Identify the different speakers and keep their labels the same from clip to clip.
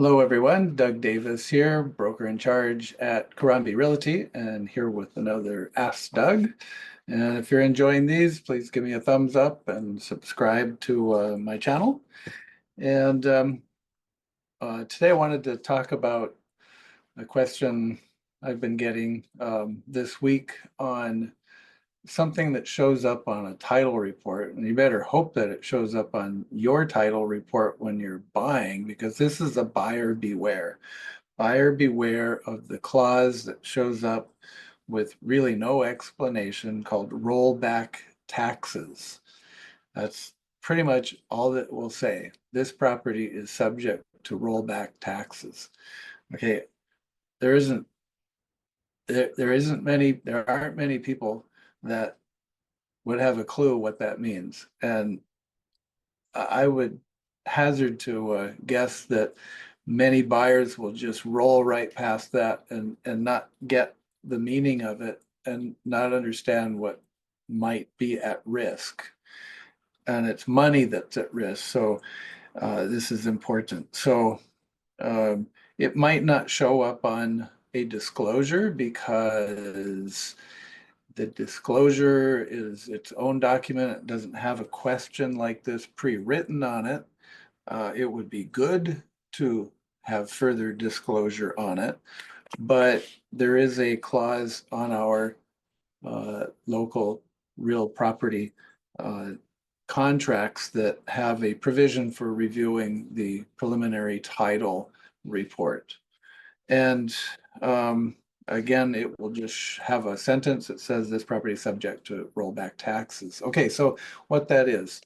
Speaker 1: Hello, everyone. Doug Davis here, broker in charge at Karambie Realty, and here with another Ask Doug. And if you're enjoying these, please give me a thumbs up and subscribe to my channel. And today I wanted to talk about a question I've been getting this week on something that shows up on a title report. And you better hope that it shows up on your title report when you're buying, because this is a buyer beware. Buyer beware of the clause that shows up with really no explanation called rollback taxes. That's pretty much all that will say. This property is subject to rollback taxes. Okay, there isn't there aren't many people that would have a clue what that means. And I would hazard to guess that many buyers will just roll right past that and not get the meaning of it and not understand what might be at risk. And it's money that's at risk. So this is important. So um, it might not show up on a disclosure because the disclosure is its own document. It doesn't have a question like this pre-written on it. It would be good to have further disclosure on it, but there is a clause on our local real property uh, contracts that have a provision for reviewing the preliminary title report. And again, it will just have a sentence that says this property is subject to rollback taxes. Okay, so what that is,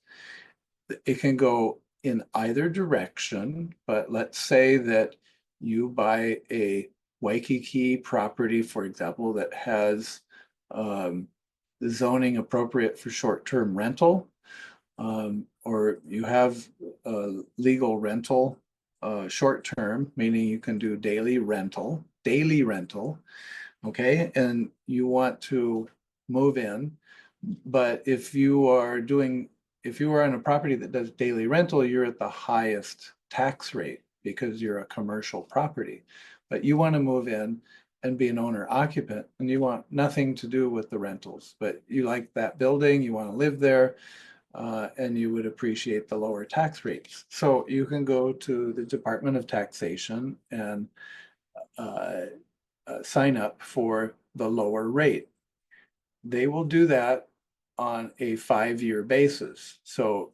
Speaker 1: it can go in either direction, but let's say that you buy a Waikiki property, for example, that has the zoning appropriate for short-term rental, or you have a legal rental, short-term, meaning you can do daily rental, okay, and you want to move in. But if you are on a property that does daily rental, you're at the highest tax rate because you're a commercial property. But you want to move in and be an owner occupant, and you want nothing to do with the rentals, but you like that building, you want to live there, and you would appreciate the lower tax rates. So you can go to the Department of Taxation and uh, sign up for the lower rate. They will do that on a 5-year basis. So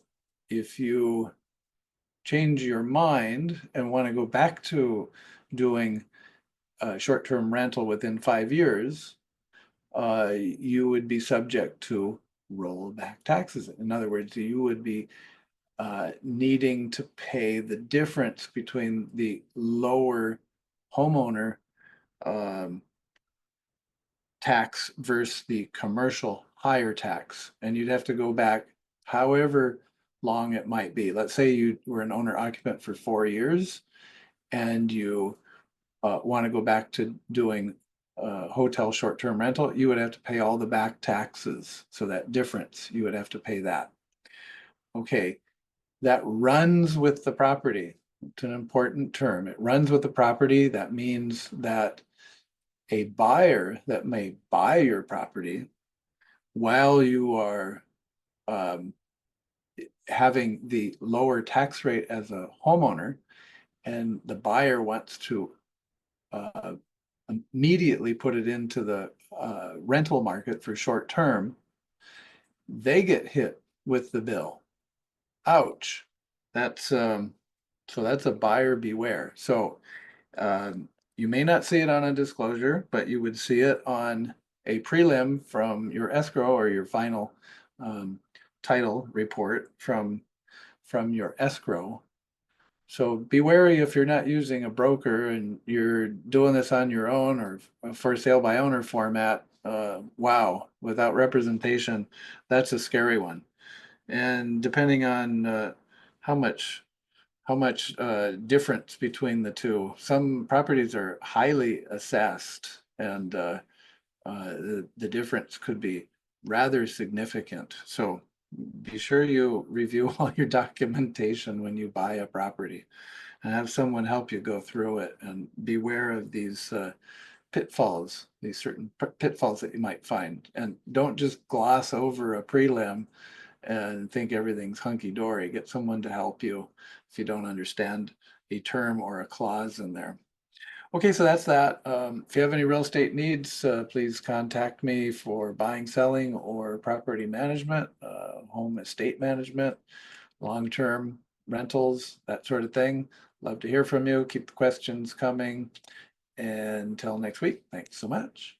Speaker 1: if you change your mind and want to go back to doing short-term rental within 5 years, you would be subject to rollback taxes. In other words, you would be needing to pay the difference between the lower homeowner um, tax versus the commercial higher tax. And you'd have to go back however long it might be. Let's say you were an owner occupant for 4 years and you want to go back to doing hotel short-term rental, you would have to pay all the back taxes. So that difference, you would have to pay that. Okay, that runs with the property. It's an important term. It runs with the property. That means that a buyer that may buy your property while you are um, having the lower tax rate as a homeowner, and the buyer wants to uh, immediately put it into the rental market for short term, they get hit with the bill. Ouch. That's so that's a buyer beware. So you may not see it on a disclosure, but you would see it on a prelim from your escrow or your final um, title report from your escrow. So be wary if you're not using a broker and you're doing this on your own or for sale by owner format. Wow, without representation, that's a scary one. And depending on how much difference between the two. Some properties are highly assessed, and the difference could be rather significant. So be sure you review all your documentation when you buy a property. and have someone help you go through it, and beware of these pitfalls, these certain pitfalls that you might find. And don't just gloss over a prelim and think everything's hunky-dory. Get someone to help you if you don't understand a term or a clause in there. Okay, so that's that. If you have any real estate needs, please contact me for buying, selling, or property management, home estate management, long-term rentals, that sort of thing. Love to hear from you. Keep the questions coming. And until next week, thanks so much.